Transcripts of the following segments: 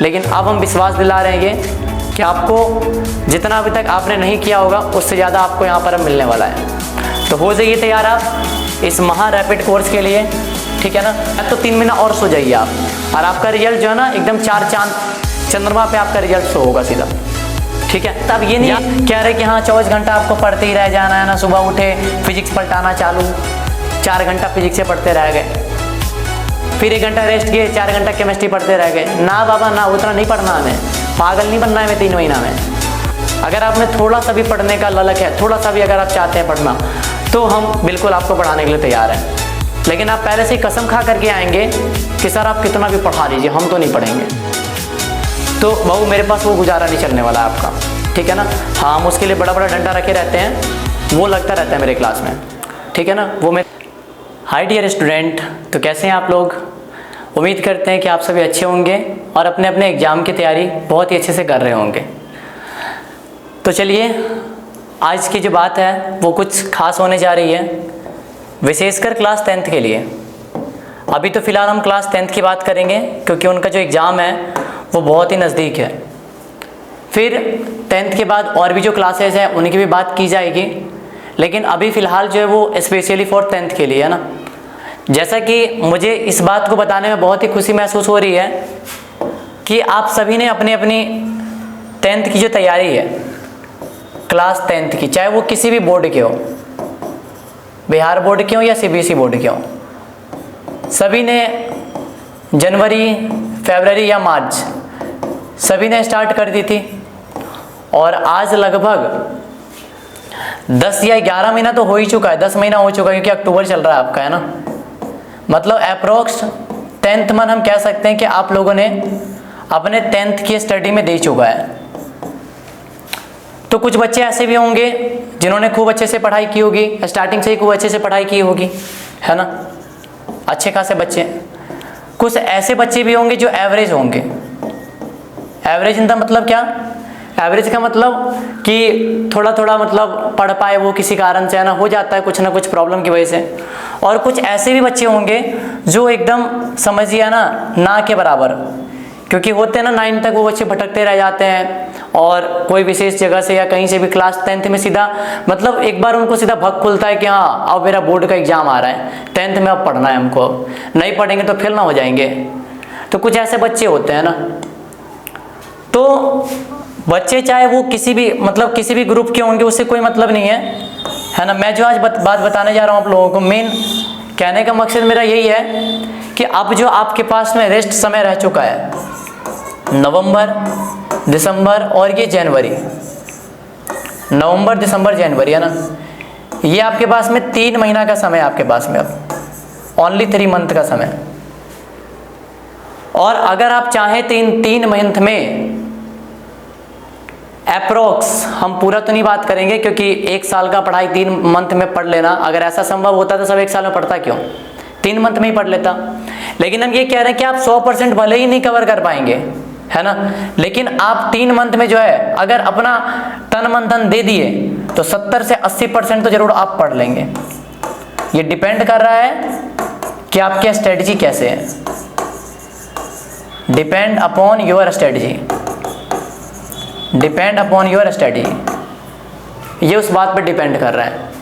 लेकिन अब हम विश्वास दिला रहे हैं कि आपको जितना अभी तक आपने नहीं किया होगा उससे ज़्यादा आपको यहाँ पर अब मिलने वाला है। तो हो जाइए तैयार आप इस महा रैपिड कोर्स के लिए, ठीक है ना। तो 3 महीना और सो जाइए आप, और आपका रिजल्ट जो है ना एकदम 4 चांद चंद्रमा पे आपका रिजल्ट शो होगा सीधा, ठीक है। तब ये नहीं कह रहे कि हाँ 24 घंटा आपको पढ़ते ही रह जाना है ना, सुबह उठे फिजिक्स पलटाना चालू, 4 घंटा फिजिक्स से पढ़ते रह गए, फिर 1 घंटा रेस्ट किए, 4 घंटा केमिस्ट्री पढ़ते रह गए। ना बाबा ना, उतना नहीं पढ़ना हमें, पागल नहीं बनना है हमें 3 महीना में। अगर आप में थोड़ा सा भी पढ़ने का ललक है, थोड़ा सा भी अगर आप चाहते हैं पढ़ना, तो हम बिल्कुल आपको पढ़ाने के लिए तैयार हैं। लेकिन आप पहले से ही कसम खा करके आएंगे कि सर आप कितना भी पढ़ा लीजिए, हम तो नहीं पढ़ेंगे, तो बहू मेरे पास वो गुजारा नहीं चलने वाला है आपका, ठीक है ना। हाँ, हम उसके लिए बड़ा बड़ा डंडा रखे रहते हैं, वो लगता रहता है मेरे क्लास में, ठीक है ना। वो मैं हाय डियर स्टूडेंट, तो कैसे हैं आप लोग। उम्मीद करते हैं कि आप सभी अच्छे होंगे और अपने अपने एग्ज़ाम की तैयारी बहुत ही अच्छे से कर रहे होंगे। तो चलिए, आज की जो बात है वो कुछ खास होने जा रही है, विशेषकर क्लास 10th के लिए। अभी तो फ़िलहाल हम क्लास 10th की बात करेंगे क्योंकि उनका जो एग्ज़ाम है वो बहुत ही नज़दीक है। फिर 10th के बाद और भी जो क्लासेस हैं उनकी भी बात की जाएगी, लेकिन अभी फ़िलहाल जो है वो स्पेशली फॉर 10th के लिए है ना। जैसा कि मुझे इस बात को बताने में बहुत ही खुशी महसूस हो रही है कि आप सभी ने अपनी अपनी 10th की जो तैयारी है, क्लास 10th की, चाहे वो किसी भी बोर्ड के हो, बिहार बोर्ड के हो या CBSE बोर्ड के हो, सभी ने जनवरी, फरवरी या मार्च सभी ने स्टार्ट कर दी थी। और आज लगभग 10 या 11 महीना तो हो ही चुका है, 10 महीना हो चुका है, क्योंकि अक्टूबर चल रहा है आपका, है ना। मतलब अप्रोक्स 10th मंथ हम कह सकते हैं कि आप लोगों ने अपने 10th की स्टडी में दे चुका है। तो कुछ बच्चे ऐसे भी होंगे जिन्होंने खूब अच्छे से पढ़ाई की होगी, स्टार्टिंग से ही खूब अच्छे से पढ़ाई की होगी, है ना, अच्छे खासे बच्चे। कुछ ऐसे बच्चे भी होंगे जो एवरेज होंगे। एवरेज इन द मतलब क्या, एवरेज का मतलब कि थोड़ा थोड़ा मतलब पढ़ पाए वो किसी कारण से, है ना, हो जाता है कुछ ना कुछ प्रॉब्लम की वजह से। और कुछ ऐसे भी बच्चे होंगे जो एकदम समझिए ना के बराबर, क्योंकि होते हैं ना 9 तक वो बच्चे भटकते रह जाते हैं और कोई विशेष जगह से या कहीं से भी क्लास 10th में सीधा मतलब एक बार उनको सीधा भग खुलता है कि हाँ अब मेरा बोर्ड का एग्जाम आ रहा है, 10th में अब पढ़ना है हमको, नहीं पढ़ेंगे तो फेल ना हो जाएंगे। तो कुछ ऐसे बच्चे होते हैं ना। तो बच्चे चाहे वो किसी भी ग्रुप के होंगे, उससे कोई मतलब नहीं है ना। मैं जो आज बात बताने जा रहा हूँ आप लोगों को, मेन कहने का मकसद मेरा यही है कि अब जो आपके पास में रेस्ट समय रह चुका है, नवंबर, दिसंबर और ये जनवरी, नवंबर, दिसंबर, जनवरी, है ना, ये आपके पास में 3 महीना का समय है आपके पास में, अब ओनली 3 मंथ का समय। और अगर आप चाहें 3 मंथ में अप्रोक्स, हम पूरा तो नहीं बात करेंगे क्योंकि 1 साल का पढ़ाई 3 मंथ में पढ़ लेना, अगर ऐसा संभव होता तो सब 1 साल में पढ़ता क्यों, 3 मंथ में ही पढ़ लेता। लेकिन हम ये कह रहे हैं कि आप 100% भले ही नहीं कवर कर पाएंगे, है ना, लेकिन आप 3 मंथ में जो है अगर अपना तन मन धन दे दिए तो 70 से 80% तो जरूर आप पढ़ लेंगे। ये डिपेंड कर रहा है कि आपकी स्ट्रेटजी कैसे है, depend upon your strategy, depend upon your study. ये उस बात पर डिपेंड कर रहा है,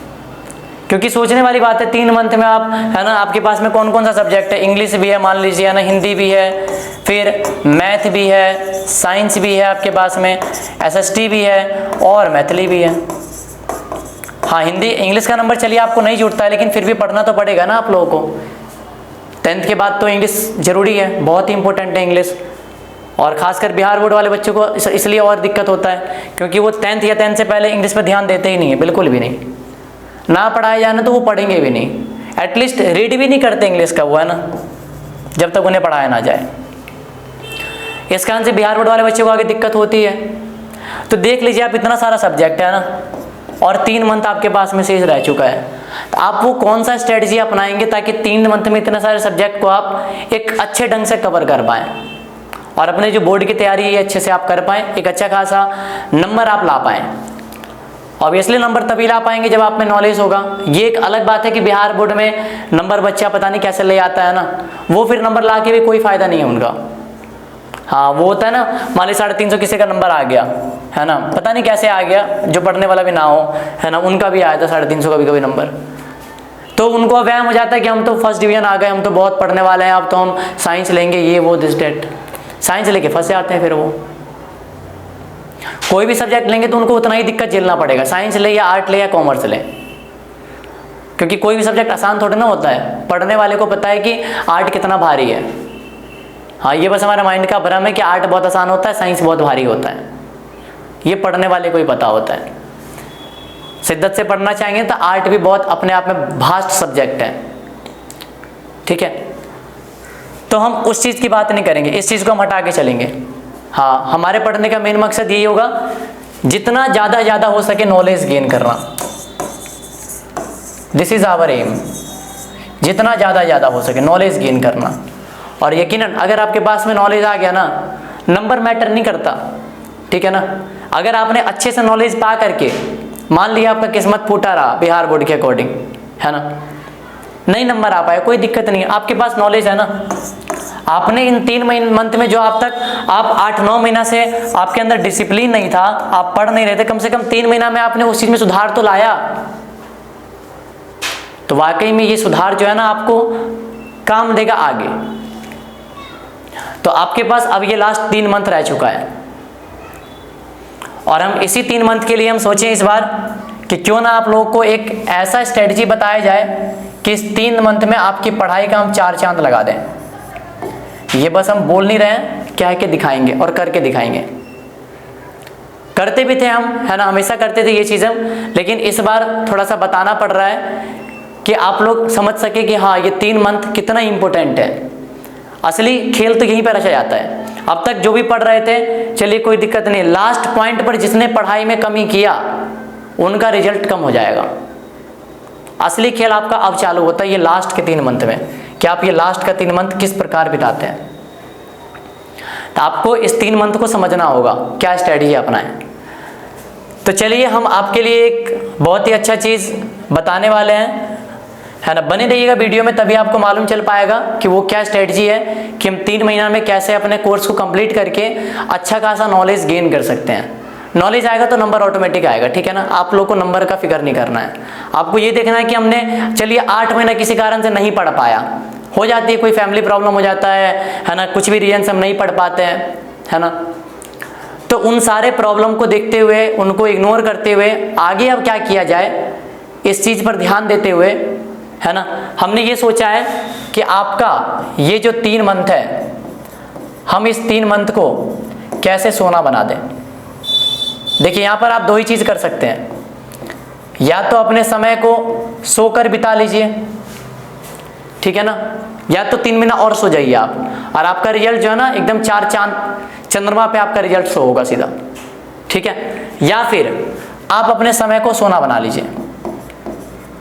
क्योंकि सोचने वाली बात है 3 मंथ में आप, है ना, आपके पास में कौन कौन सा सब्जेक्ट है, इंग्लिश भी है मान लीजिए, है ना, हिंदी भी है, फिर मैथ भी है, साइंस भी है आपके पास में, SST भी है और मैथिली भी है। हाँ, हिंदी इंग्लिश का नंबर चलिए आपको नहीं जुड़ता है, लेकिन फिर भी पढ़ना तो पड़ेगा ना आप लोगों को। 10th के बाद तो इंग्लिश ज़रूरी है, बहुत ही इंपॉर्टेंट है इंग्लिश। और खासकर बिहार बोर्ड वाले बच्चों को इसलिए और दिक्कत होता है क्योंकि वो 10th या 10th से पहले इंग्लिश पर ध्यान देते ही नहीं है, बिल्कुल भी नहीं। ना पढ़ाया जाए ना तो वो पढ़ेंगे भी नहीं, एटलीस्ट रीड भी नहीं करते इंग्लिश का, वो है ना, जब तक उन्हें पढ़ाया ना जाए। इस कारण से बिहार बोर्ड वाले बच्चों को आगे दिक्कत होती है। तो देख लीजिए, आप इतना सारा सब्जेक्ट है ना और 3 मंथ आपके पास में शेष रह चुका है, तो आप वो कौन सा स्ट्रेटजी अपनाएंगे ताकि 3 मंथ में इतने सारे सब्जेक्ट को आप एक अच्छे ढंग से कवर कर पाएँ और अपने जो बोर्ड की तैयारी है अच्छे से आप कर पाएँ, एक अच्छा खासा नंबर आप ला पाएँ। ऑब्वियसली नंबर तभी ला पाएंगे जब आप में नॉलेज होगा। ये एक अलग बात है कि बिहार बोर्ड में नंबर बच्चा पता नहीं कैसे ले आता है ना, वो फिर नंबर ला के भी कोई फ़ायदा नहीं है उनका। हाँ वो होता है ना, मान ली 350 किसी का नंबर आ गया है ना, पता नहीं कैसे आ गया, जो पढ़ने वाला भी ना हो है ना, उनका भी आया था 350 का भी कभी नंबर, तो उनको वहम हो जाता है कि हम तो फर्स्ट डिवीजन आ गए, हम तो बहुत पढ़ने वाले हैं, अब तो हम साइंस लेंगे, ये वो दिस डेट, साइंस लेके फंस जाते हैं। फिर वो कोई भी सब्जेक्ट लेंगे तो उनको उतना ही दिक्कत झेलना पड़ेगा, साइंस ले या आर्ट ले या कॉमर्स ले, क्योंकि कोई भी सब्जेक्ट आसान थोड़ा ना होता है। पढ़ने वाले को पता है कि आर्ट कितना भारी है। हाँ ये बस हमारे माइंड का भ्रम है कि आर्ट बहुत आसान होता है, साइंस बहुत भारी होता है, ये पढ़ने वाले को ही पता होता है। शिद्दत से पढ़ना चाहेंगे तो आर्ट भी बहुत अपने आप में भास्ट सब्जेक्ट है, ठीक है। तो हम उस चीज़ की बात नहीं करेंगे, इस चीज़ को हम हटा के चलेंगे। हाँ हमारे पढ़ने का मेन मकसद यही होगा, जितना ज़्यादा हो सके नॉलेज गेन करना, दिस इज़ आवर एम, जितना ज़्यादा हो सके नॉलेज गेन करना। और यकीनन अगर आपके पास में नॉलेज आ गया ना, नंबर मैटर नहीं करता, ठीक है ना। अगर आपने अच्छे से नॉलेज पा करके, मान लिया आपका किस्मत फूटा रहा बिहार बोर्ड के अकॉर्डिंग, है ना, नहीं नंबर आ पाए, कोई दिक्कत नहीं है, आपके पास नॉलेज है ना। आपने इन 3 मंथ में जो आप 8-9 महीना से आपके अंदर डिसिप्लिन नहीं था, आप पढ़ नहीं रहे थे, कम से कम 3 महीना में आपने उस चीज़ में सुधार तो लाया। तो वाकई में ये सुधार जो है ना आपको काम देगा आगे। तो आपके पास अब ये लास्ट 3 मंथ रह चुका है, और हम इसी 3 मंथ के लिए हम सोचें इस बार कि क्यों ना आप लोगों को एक ऐसा स्ट्रेटजी बताया जाए कि इस 3 मंथ में आपकी पढ़ाई का हम 4 चांद लगा दें। ये बस हम बोल नहीं रहे हैं, कह के दिखाएंगे और करके दिखाएंगे। करते भी थे हम, है ना, हमेशा करते थे ये चीज़ हम, लेकिन इस बार थोड़ा सा बताना पड़ रहा है कि आप लोग समझ सके कि हाँ ये 3 मंथ कितना इम्पोर्टेंट है। असली खेल तो यहीं पर रचा जाता है। अब तक जो भी पढ़ रहे थे, चलिए कोई दिक्कत नहीं, लास्ट पॉइंट पर जिसने पढ़ाई में कमी किया उनका रिजल्ट कम हो जाएगा। असली खेल आपका अब चालू होता है ये लास्ट के 3 मंथ में, कि आप ये लास्ट का 3 मंथ किस प्रकार बिताते हैं। तो आपको इस 3 मंथ को समझना होगा क्या स्ट्रेटजी अपनाएं। तो चलिए हम आपके लिए एक बहुत ही अच्छा चीज़ बताने वाले हैं, है ना, बने रहिएगा वीडियो में, तभी आपको मालूम चल पाएगा कि वो क्या स्ट्रेटजी है कि हम 3 महीना में कैसे अपने कोर्स को कंप्लीट करके अच्छा खासा नॉलेज गेन कर सकते हैं। नॉलेज आएगा तो नंबर ऑटोमेटिक आएगा, ठीक है ना। आप लोग को नंबर का फिक्र नहीं करना है, आपको ये देखना है कि हमने चलिए 8 महीना किसी कारण से नहीं पढ़ पाया, हो जाती है, कोई फैमिली प्रॉब्लम हो जाता है ना, कुछ भी रीजन से हम नहीं पढ़ पाते हैं, है ना। तो उन सारे प्रॉब्लम को देखते हुए, उनको इग्नोर करते हुए आगे अब क्या किया जाए, इस चीज़ पर ध्यान देते हुए, है ना, हमने ये सोचा है कि आपका ये जो 3 मंथ है, हम इस 3 मंथ को कैसे सोना बना दें। देखिए यहाँ पर आप 2 ही चीज़ कर सकते हैं, या तो अपने समय को सोकर बिता लीजिए, ठीक है ना, या तो 3 महीना और सो जाइए आप, और आपका रिजल्ट जो है ना एकदम 4 चांद चंद्रमा पे आपका रिजल्ट शो होगा सीधा, ठीक है। या फिर आप अपने समय को सोना बना लीजिए,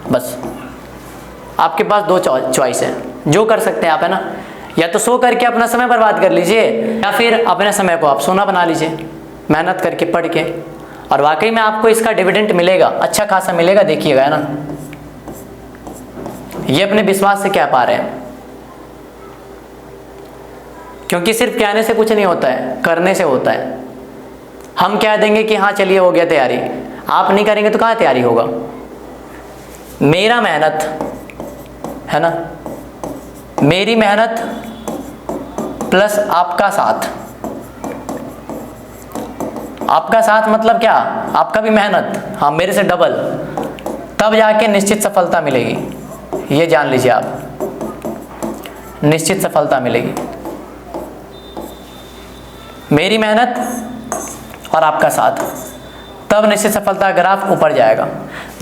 बस आपके पास 2 चॉइस है, जो कर सकते हैं आप, है ना। या तो सो करके अपना समय बर्बाद कर लीजिए, या फिर अपने समय को आप सोना बना लीजिए मेहनत करके पढ़ के, और वाकई में आपको इसका डिविडेंड मिलेगा, अच्छा खासा मिलेगा, देखिएगा, है ना। ये अपने विश्वास से कह पा रहे हैं, क्योंकि सिर्फ कहने से कुछ नहीं होता है, करने से होता है। हम कह देंगे कि हाँ चलिए हो गया तैयारी, आप नहीं करेंगे तो कहाँ तैयारी होगा। मेरा मेहनत, है ना, मेरी मेहनत प्लस आपका साथ, आपका साथ मतलब क्या, आपका भी मेहनत, हाँ मेरे से डबल, तब जाके निश्चित सफलता मिलेगी। ये जान लीजिए आप, निश्चित सफलता मिलेगी। मेरी मेहनत और आपका साथ, तब निश्चित सफलता ग्राफ ऊपर जाएगा।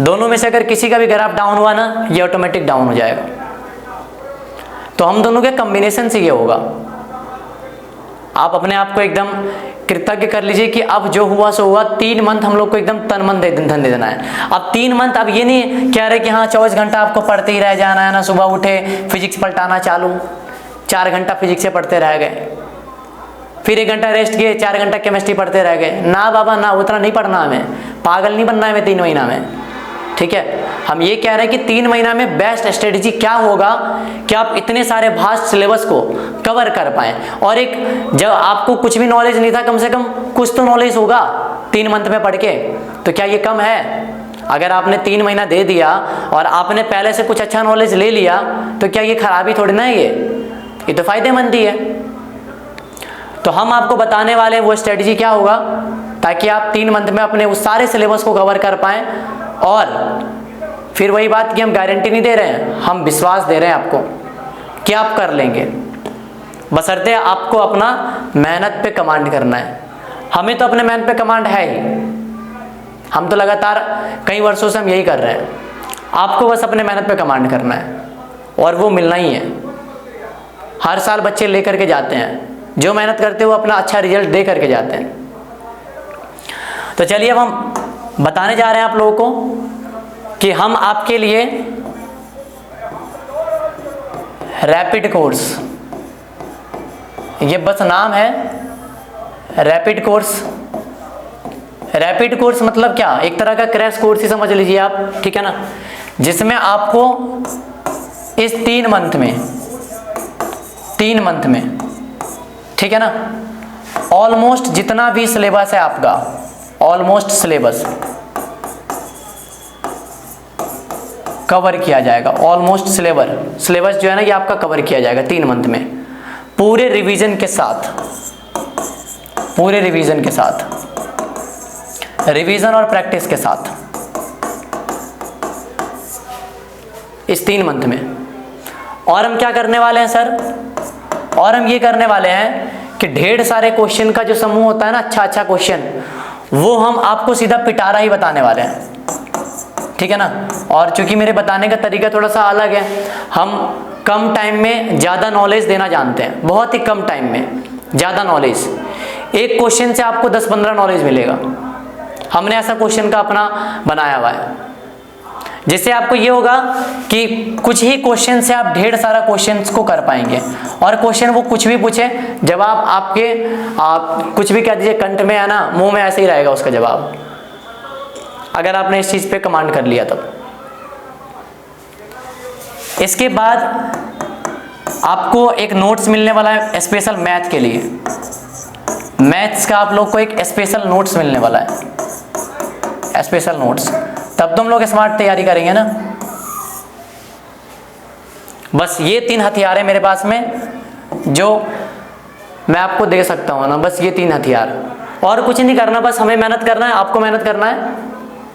दोनों में से अगर किसी का भी ग्राफ डाउन हुआ ना, ये ऑटोमेटिक डाउन हो जाएगा। तो हम दोनों के कॉम्बिनेशन से ये होगा। आप अपने आप को एकदम कृतज्ञ कर लीजिए कि अब जो हुआ सो हुआ। 3 मंथ हम लोग को एकदम तन मन धन दे देना है। अब 3 मंथ, अब ये नहीं कह रहे कि हाँ 24 घंटा आपको पढ़ते ही रह जाना है ना, सुबह उठे फिजिक्स पलटाना चालू, 4 घंटा फिजिक्स से पढ़ते रह गए, फिर 1 घंटा रेस्ट किए, 4 घंटा केमिस्ट्री पढ़ते रह गए। ना बाबा ना, उतना नहीं पढ़ना हमें, पागल नहीं बनना है हमें 3 महीना में, ठीक है, हम ये कह रहे हैं कि 3 महीना में बेस्ट स्ट्रेटेजी क्या होगा कि आप इतने सारे भास्ट सिलेबस को कवर कर पाएं। और एक, जब आपको कुछ भी नॉलेज नहीं था, कम से कम कुछ तो नॉलेज होगा 3 मंथ में पढ़ के, तो क्या ये कम है? अगर आपने 3 महीना दे दिया और आपने पहले से कुछ अच्छा नॉलेज ले लिया, तो क्या ये खराबी थोड़ी ना है? ये तो फायदेमंद ही है। तो हम आपको बताने वाले हैं वो स्ट्रेटजी क्या होगा ताकि आप 3 मंथ में अपने उस सारे सिलेबस को कवर कर पाएं। और फिर वही बात कि हम गारंटी नहीं दे रहे हैं, हम विश्वास दे रहे हैं आपको कि आप कर लेंगे, बशर्ते आपको अपना मेहनत पे कमांड करना है। हमें तो अपने मेहनत पे कमांड है ही, हम तो लगातार कई वर्षों से हम यही कर रहे हैं। आपको बस अपने मेहनत पे कमांड करना है और वो मिलना ही है। हर साल बच्चे ले करके जाते हैं, जो मेहनत करते हैं वो अपना अच्छा रिजल्ट दे करके जाते हैं। तो चलिए अब हम बताने जा रहे हैं आप लोगों को कि हम आपके लिए रैपिड कोर्स, ये बस नाम है रैपिड कोर्स। रैपिड कोर्स मतलब क्या? एक तरह का क्रैश कोर्स ही समझ लीजिए आप, ठीक है ना, जिसमें आपको इस 3 मंथ में, ठीक है ना, ऑलमोस्ट जितना भी सिलेबस है आपका, ऑलमोस्ट सिलेबस कवर किया जाएगा। ऑलमोस्ट सिलेबस जो है ना, ये आपका कवर किया जाएगा 3 मंथ में, पूरे रिवीजन के साथ, रिवीजन और प्रैक्टिस के साथ इस 3 मंथ में। और हम क्या करने वाले हैं सर? और हम ये करने वाले हैं कि ढेर सारे क्वेश्चन का जो समूह होता है ना, अच्छा क्वेश्चन, वो हम आपको सीधा पिटारा ही बताने वाले हैं, ठीक है ना। और चूंकि मेरे बताने का तरीका थोड़ा सा अलग है, हम कम टाइम में ज़्यादा नॉलेज देना जानते हैं, बहुत ही कम टाइम में ज़्यादा नॉलेज। एक क्वेश्चन से आपको 10-15 नॉलेज मिलेगा। हमने ऐसा क्वेश्चन का अपना बनाया हुआ है, जिससे आपको ये होगा कि कुछ ही क्वेश्चन से आप ढेर सारा क्वेश्चंस को कर पाएंगे। और क्वेश्चन वो कुछ भी पूछे, जवाब आप कुछ भी कह दीजिए, कंठ में है ना, मुंह में ऐसे ही रहेगा उसका जवाब, अगर आपने इस चीज़ पे कमांड कर लिया तब। इसके बाद आपको एक नोट्स मिलने वाला है स्पेशल मैथ के लिए। मैथ्स का आप लोग को एक स्पेशल नोट्स मिलने वाला है, स्पेशल नोट्स। तब तो हम लोग स्मार्ट तैयारी करेंगे ना। बस ये 3 हथियार है मेरे पास में जो मैं आपको दे सकता हूँ ना, बस ये 3 हथियार। और कुछ नहीं करना, बस हमें मेहनत करना है, आपको मेहनत करना है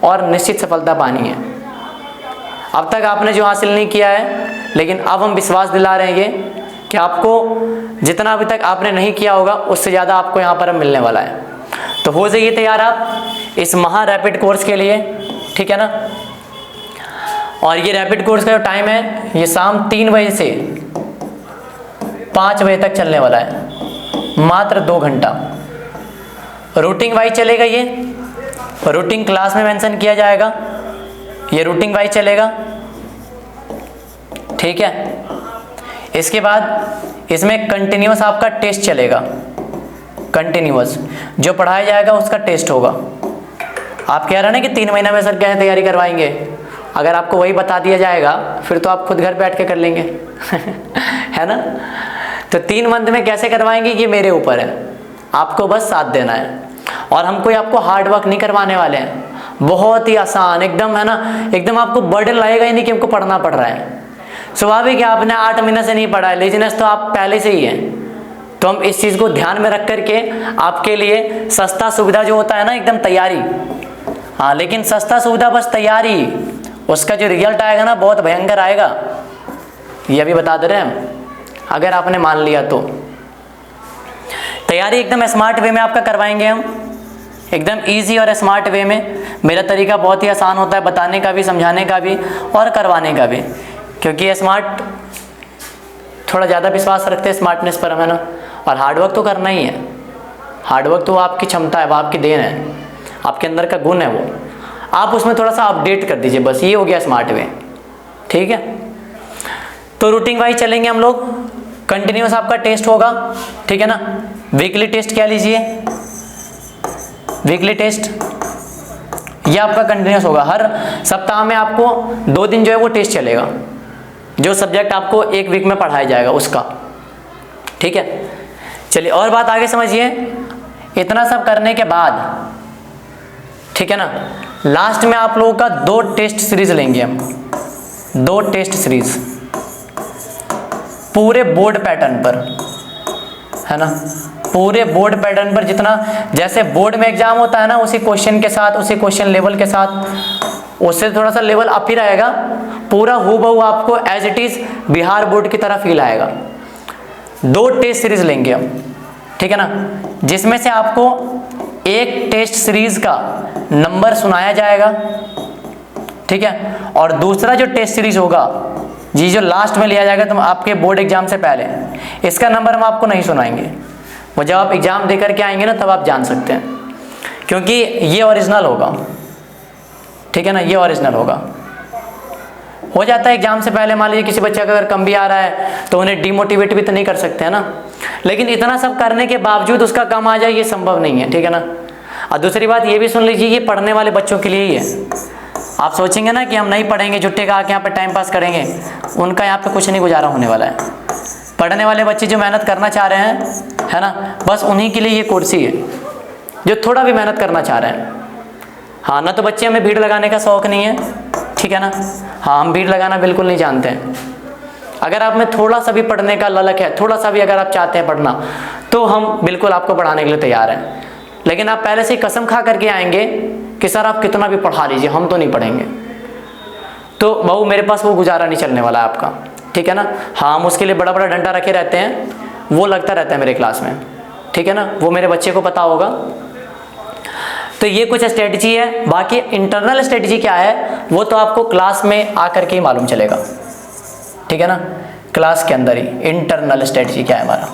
और निश्चित सफलता पानी है। अब तक आपने जो हासिल नहीं किया है, लेकिन अब हम विश्वास दिला रहे हैं कि आपको जितना अभी तक आपने नहीं किया होगा उससे ज़्यादा आपको यहाँ पर मिलने वाला है। तो हो जाइए तैयार आप इस महा रैपिड कोर्स के लिए, ठीक है ना। और ये रैपिड कोर्स का जो टाइम है, ये शाम 3 बजे से 5 बजे तक चलने वाला है, मात्र 2 घंटा। रूटीन वाइज चलेगा, ये रूटीन क्लास में मेंशन किया जाएगा, ये रूटीन वाइज चलेगा, ठीक है। इसके बाद इसमें कंटिन्यूअस आपका टेस्ट चलेगा, कंटिन्यूअस जो पढ़ाया जाएगा उसका टेस्ट होगा। आप कह रहे हैं ना कि 3 महीना में सर कैसे तैयारी करवाएंगे, अगर आपको वही बता दिया जाएगा फिर तो आप खुद घर बैठ के कर लेंगे है ना। तो 3 मंथ में कैसे करवाएंगे ये मेरे ऊपर है, आपको बस साथ देना है। और हम कोई आपको हार्ड वर्क नहीं करवाने वाले हैं, बहुत ही आसान एकदम, है ना, एकदम आपको बर्डन लगेगा ही नहीं कि हमको पढ़ना पड़ रहा है। स्वाभाविक है, आपने 8 महीने से नहीं पढ़ा है, लेजिनेस तो आप पहले से ही है। तो हम इस चीज़ को ध्यान में रख करके आपके लिए सस्ता सुविधा जो होता है ना, एकदम तैयारी, हाँ, लेकिन सस्ता सुविधा बस तैयारी, उसका जो रिजल्ट आएगा ना बहुत भयंकर आएगा, ये अभी बता दे रहे हैं हम, अगर आपने मान लिया तो। तैयारी एकदम स्मार्ट वे में आपका करवाएंगे हम, एकदम इजी और स्मार्ट वे में। मेरा तरीका बहुत ही आसान होता है बताने का भी, समझाने का भी और करवाने का भी, क्योंकि स्मार्ट थोड़ा ज़्यादा विश्वास रखते हैं स्मार्टनेस पर, है ना। और हार्डवर्क तो करना ही है, हार्डवर्क तो आपकी क्षमता है, वो आपकी देन है, आपके अंदर का गुण है, वो आप उसमें थोड़ा सा अपडेट कर दीजिए, बस ये हो गया स्मार्ट वे, ठीक है। तो रूटीन वाइज चलेंगे हम लोग, कंटिन्यूअस आपका टेस्ट होगा, ठीक है ना। वीकली टेस्ट क्या लीजिए, वीकली टेस्ट ये आपका कंटिन्यूस होगा। हर सप्ताह में आपको 2 दिन जो है वो टेस्ट चलेगा, जो सब्जेक्ट आपको 1 वीक में पढ़ाया जाएगा उसका। ठीक है, चलिए और बात आगे समझिए। इतना सब करने के बाद, ठीक है ना, लास्ट में आप लोगों का 2 टेस्ट सीरीज लेंगे हम, 2 टेस्ट सीरीज पूरे बोर्ड पैटर्न पर, है ना, पूरे बोर्ड पैटर्न पर। जितना जैसे बोर्ड में एग्जाम होता है ना, उसी क्वेश्चन के साथ, उसी क्वेश्चन लेवल के साथ, उससे थोड़ा सा लेवल अप ही रहेगा। पूरा हूबहू आपको as it is Bihar board की तरह फील आएगा। 2 टेस्ट सीरीज लेंगे हम, ठीक है ना, जिसमें से आपको एक टेस्ट सीरीज का नंबर सुनाया जाएगा, ठीक है, और दूसरा जो टेस्ट सीरीज होगा जी, जो लास्ट में लिया जाएगा तो आपके बोर्ड एग्जाम से पहले, इसका नंबर हम आपको नहीं सुनाएंगे। वो जब आप एग्जाम दे करके आएंगे ना, तब आप जान सकते हैं, क्योंकि ये ओरिजिनल होगा, ठीक है ना, ये ओरिजिनल होगा। हो जाता है एग्जाम से पहले मान लीजिए किसी बच्चे का अगर कम भी आ रहा है तो उन्हें डिमोटिवेट भी तो नहीं कर सकते हैं ना, लेकिन इतना सब करने के बावजूद उसका कम आ जाए ये संभव नहीं है, ठीक है ना। और दूसरी बात ये भी सुन लीजिए, ये पढ़ने वाले बच्चों के लिए ही है। आप सोचेंगे ना कि हम नहीं पढ़ेंगे, जुट्टे का आके यहाँ पे टाइम पास करेंगे, उनका यहाँ पे कुछ नहीं गुजारा होने वाला है। पढ़ने वाले बच्चे जो मेहनत करना चाह रहे हैं, है ना, बस उन्हीं के लिए ये कोर्स ही है, जो थोड़ा भी मेहनत करना चाह रहे हैं। हाँ, ना तो बच्चे हमें भीड़ लगाने का शौक़ नहीं है, ठीक है ना, हाँ, हम भीड़ लगाना बिल्कुल नहीं जानते हैं। अगर आप में थोड़ा सा भी पढ़ने का ललक है, थोड़ा सा भी अगर आप चाहते हैं पढ़ना, तो हम बिल्कुल आपको पढ़ाने के लिए तैयार हैं। लेकिन आप पहले से कसम खा करके आएंगे कि सर आप कितना भी पढ़ा लीजिए, हम तो नहीं पढ़ेंगे, तो बहू मेरे पास वो गुजारा नहीं चलने वाला है आपका, ठीक है ना। हाँ, हम उसके लिए बड़ा बड़ा डंडा रखे रहते हैं, वो लगता रहता है मेरे क्लास में, ठीक है ना, वो मेरे बच्चे को पता होगा। तो ये कुछ स्ट्रेटजी है। बाकी इंटरनल स्ट्रेटजी क्या है वो तो आपको क्लास में आकर के ही मालूम चलेगा, ठीक है ना, क्लास के अंदर ही इंटरनल स्ट्रेटजी क्या है हमारा,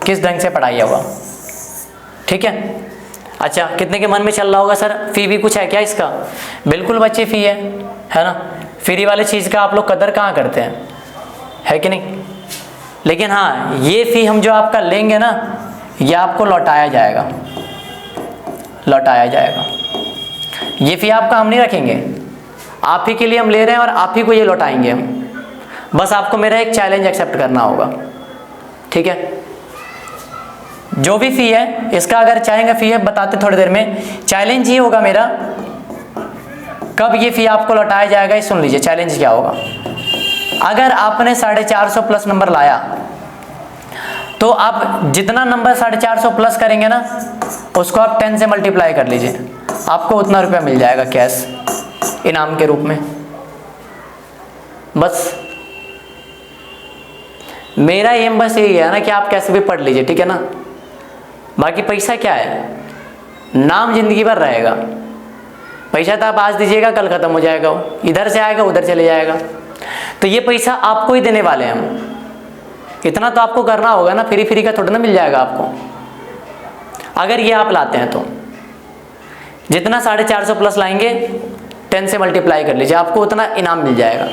किस ढंग से पढ़ाई होगा, ठीक है। अच्छा, कितने के मन में चल रहा होगा सर फी भी कुछ है क्या इसका? बिल्कुल बच्चे फी है ना, फ्री वाले चीज़ का आप लोग कदर कहाँ करते हैं, है कि नहीं। लेकिन हाँ, ये फ़ी हम जो आपका लेंगे ना, ये आपको लौटाया जाएगा, लौटाया जाएगा। ये फ़ी आपका हम नहीं रखेंगे, आप ही के लिए हम ले रहे हैं और आप ही को ये लौटाएंगे हम। बस आपको मेरा एक चैलेंज एक्सेप्ट करना होगा, ठीक है। जो भी फ़ी है इसका अगर चाहेंगे फ़ी है बताते थोड़ी देर में। चैलेंज ये होगा मेरा, कब ये फ़ी आपको लौटाया जाएगा ये सुन लीजिए। चैलेंज क्या होगा, अगर आपने 450 प्लस नंबर लाया तो आप जितना नंबर 450 प्लस करेंगे ना, उसको आप 10 से मल्टीप्लाई कर लीजिए, आपको उतना रुपया मिल जाएगा कैश इनाम के रूप में। बस मेरा एम बस यही है ना कि आप कैसे भी पढ़ लीजिए, ठीक है ना। बाकी पैसा क्या है, नाम जिंदगी भर रहेगा। पैसा तो आप आज दीजिएगा कल खत्म हो जाएगा, वो इधर से आएगा उधर चले जाएगा। तो ये पैसा आपको ही देने वाले हैं हम, इतना तो आपको करना होगा ना, फ्री का थोड़ा ना मिल जाएगा आपको। अगर ये आप लाते हैं तो जितना 450 प्लस लाएंगे 10 से मल्टीप्लाई कर लीजिए, आपको उतना इनाम मिल जाएगा।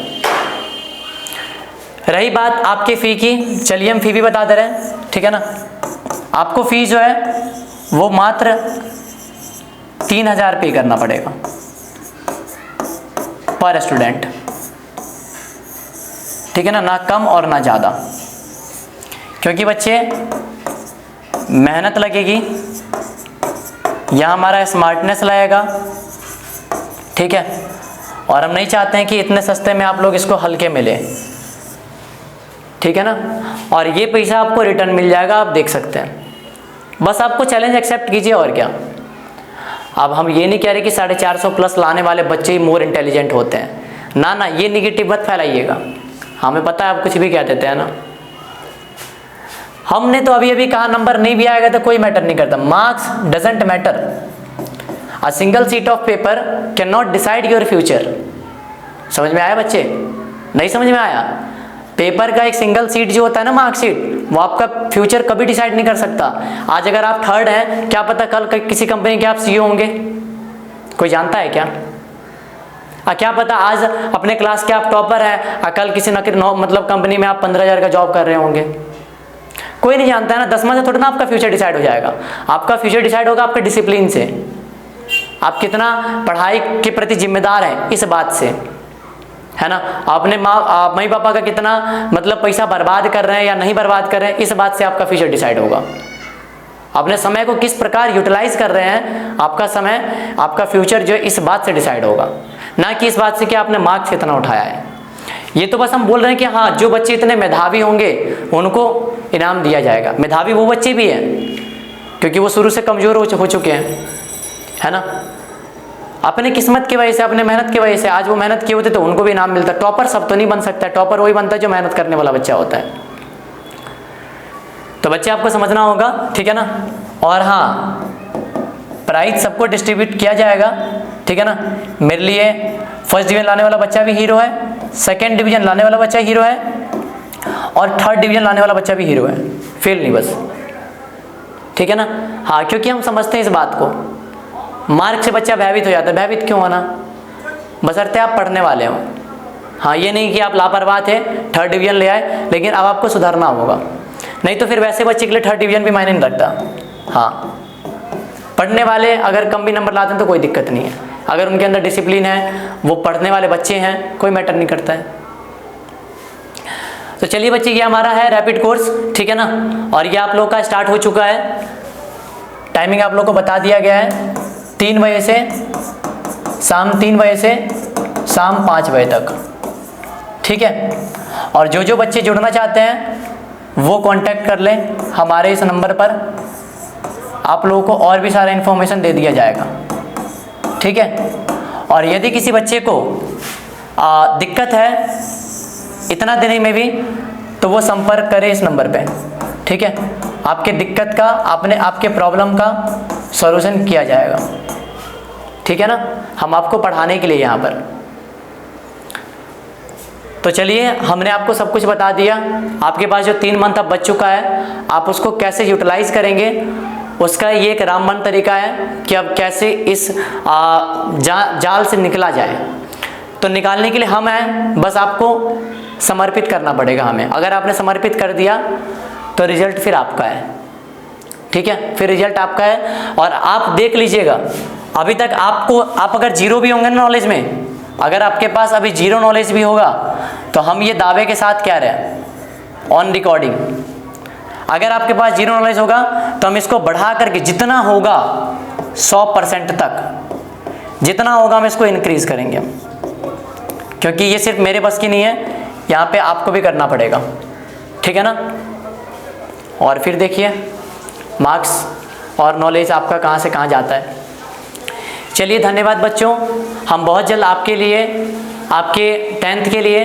रही बात आपके फ़ी की, चलिए हम फ़ी भी बता दे रहे हैं, ठीक है ना। आपको फ़ी जो है वो मात्र 3000 पे करना पड़ेगा पर स्टूडेंट, ठीक है ना, ना कम और ना ज़्यादा। क्योंकि बच्चे मेहनत लगेगी, यहाँ हमारा स्मार्टनेस लगेगा, ठीक है, और हम नहीं चाहते हैं कि इतने सस्ते में आप लोग इसको हल्के मिले, ठीक है ना। और ये पैसा आपको रिटर्न मिल जाएगा, आप देख सकते हैं। बस आपको चैलेंज एक्सेप्ट कीजिए और क्या। अब हम ये नहीं कह रहे कि 450 प्लस लाने वाले बच्चे ही मोर इंटेलिजेंट होते हैं, ना ना, ये निगेटिव मत फैलाइएगा। हमें पता है आप कुछ भी कह देते हैं ना। हमने तो अभी अभी कहा नंबर नहीं भी आएगा तो कोई मैटर नहीं करता, marks doesn't matter. A single sheet of paper can not decide your future. समझ में आया बच्चे? नहीं समझ में आया? पेपर का एक सिंगल सीट जो होता है ना, मार्कशीट, वो आपका फ्यूचर कभी डिसाइड नहीं कर सकता। आज अगर आप 3rd हैं, क्या पता कल किसी कंपनी के आप CEO होंगे, कोई जानता है क्या? क्या पता आज अपने क्लास के आप टॉपर हैं, कल किसी मतलब कंपनी में आप 15,000 का जॉब कर रहे होंगे, कोई नहीं जानता है ना। 10वां से थोड़ा ना आपका फ्यूचर डिसाइड हो जाएगा। आपका फ्यूचर डिसाइड होगा आपके डिसिप्लिन से, आप कितना पढ़ाई के प्रति जिम्मेदार हैं इस बात से, है ना। आपने मम्मी पापा का कितना मतलब पैसा बर्बाद कर रहे हैं या नहीं बर्बाद कर रहे हैं, इस बात से आपका फ्यूचर डिसाइड होगा। अपने समय को किस प्रकार यूटिलाइज कर रहे हैं, आपका समय, आपका फ्यूचर जो है इस बात से डिसाइड होगा, ना कि इस बात से कि आपने मार्क्स कितना उठाया है। ये तो बस हम बोल रहे हैं कि हाँ, जो बच्चे इतने मेधावी होंगे उनको इनाम दिया जाएगा। मेधावी वो बच्चे भी हैं क्योंकि वो शुरू से कमज़ोर हो चुके हैं, है ना। अपने किस्मत की वजह से, अपने मेहनत की वजह से आज वो मेहनत किए होते तो उनको भी इनाम मिलता। टॉपर सब तो नहीं बन सकता, टॉपर वही बनता है जो मेहनत करने वाला बच्चा होता है। तो बच्चे आपको समझना होगा, ठीक है ना। और हाँ, प्राइज सबको डिस्ट्रीब्यूट किया जाएगा, ठीक है ना। मेरे लिए फर्स्ट डिवीजन लाने वाला बच्चा भी हीरो है, सेकंड डिवीजन लाने वाला बच्चा हीरो है, और थर्ड डिवीजन लाने वाला बच्चा भी हीरो है, फेल नहीं बस, ठीक है ना। हाँ, क्योंकि हम समझते हैं इस बात को, मार्क से बच्चा भयभीत हो जाता है। भयभीत क्यों होना, बशर्ते आप पढ़ने वाले हो। हाँ, ये नहीं कि आप लापरवाह थे, थर्ड डिवीजन ले आए, लेकिन अब आपको सुधरना होगा, नहीं तो फिर वैसे बच्चे के लिए थर्ड डिवीजन भी मायने नहीं रखता। हाँ, पढ़ने वाले अगर कम भी नंबर लाते हैं तो कोई दिक्कत नहीं है, अगर उनके अंदर डिसिप्लिन है, वो पढ़ने वाले बच्चे हैं, कोई मैटर नहीं करता है। तो चलिए बच्चे, ये हमारा है रैपिड कोर्स, ठीक है ना। और ये आप लोग का स्टार्ट हो चुका है। टाइमिंग आप लोग को बता दिया गया है, 3 बजे से शाम 3 बजे से शाम 5 बजे तक, ठीक है। और जो बच्चे जुड़ना चाहते हैं वो कांटेक्ट कर लें हमारे इस नंबर पर, आप लोगों को और भी सारा इन्फॉर्मेशन दे दिया जाएगा, ठीक है। और यदि किसी बच्चे को दिक्कत है इतना देने में भी, तो वो संपर्क करे इस नंबर पे, ठीक है। आपके दिक्कत का, आपके प्रॉब्लम का सॉल्यूशन किया जाएगा, ठीक है ना। हम आपको पढ़ाने के लिए यहाँ पर। तो चलिए, हमने आपको सब कुछ बता दिया। आपके पास जो 3 मंथ अब बच चुका है, आप उसको कैसे यूटिलाइज करेंगे, उसका ये एक रामबाण तरीका है कि अब कैसे इस जाल से निकला जाए। तो निकालने के लिए हम हैं, बस आपको समर्पित करना पड़ेगा हमें। अगर आपने समर्पित कर दिया तो रिजल्ट फिर आपका है, ठीक है। फिर रिजल्ट आपका है। और आप देख लीजिएगा, अभी तक आप अगर जीरो भी होंगे ना नॉलेज में, अगर आपके पास अभी जीरो नॉलेज भी होगा, तो हम ये दावे के साथ कह रहे हैं ऑन रिकॉर्डिंग, अगर आपके पास जीरो नॉलेज होगा तो हम इसको बढ़ा करके जितना होगा 100% तक, जितना होगा हम इसको इंक्रीज करेंगे, क्योंकि ये सिर्फ मेरे बस की नहीं है, यहाँ पे आपको भी करना पड़ेगा, ठीक है ना। और फिर देखिए मार्क्स और नॉलेज आपका कहाँ से कहाँ जाता है। चलिए, धन्यवाद बच्चों। हम बहुत जल्द आपके लिए, आपके 10th के लिए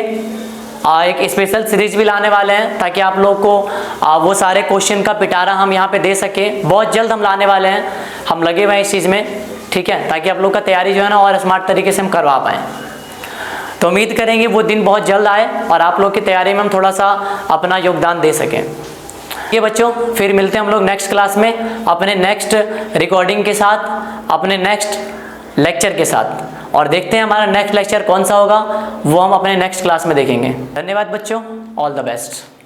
एक स्पेशल सीरीज भी लाने वाले हैं, ताकि आप लोग को वो सारे क्वेश्चन का पिटारा हम यहाँ पे दे सके। बहुत जल्द हम लाने वाले हैं, हम लगे हुए हैं इस चीज़ में, ठीक है, ताकि आप लोग का तैयारी जो है ना और स्मार्ट तरीके से हम करवा पाएँ। तो उम्मीद करेंगे वो दिन बहुत जल्द आए और आप लोग की तैयारी में हम थोड़ा सा अपना योगदान दे सकें। ये बच्चों, फिर मिलते हैं हम लोग नेक्स्ट क्लास में अपने नेक्स्ट रिकॉर्डिंग के साथ, अपने नेक्स्ट लेक्चर के साथ, और देखते हैं हमारा नेक्स्ट लेक्चर कौन सा होगा, वो हम अपने नेक्स्ट क्लास में देखेंगे। धन्यवाद बच्चों, ऑल द बेस्ट।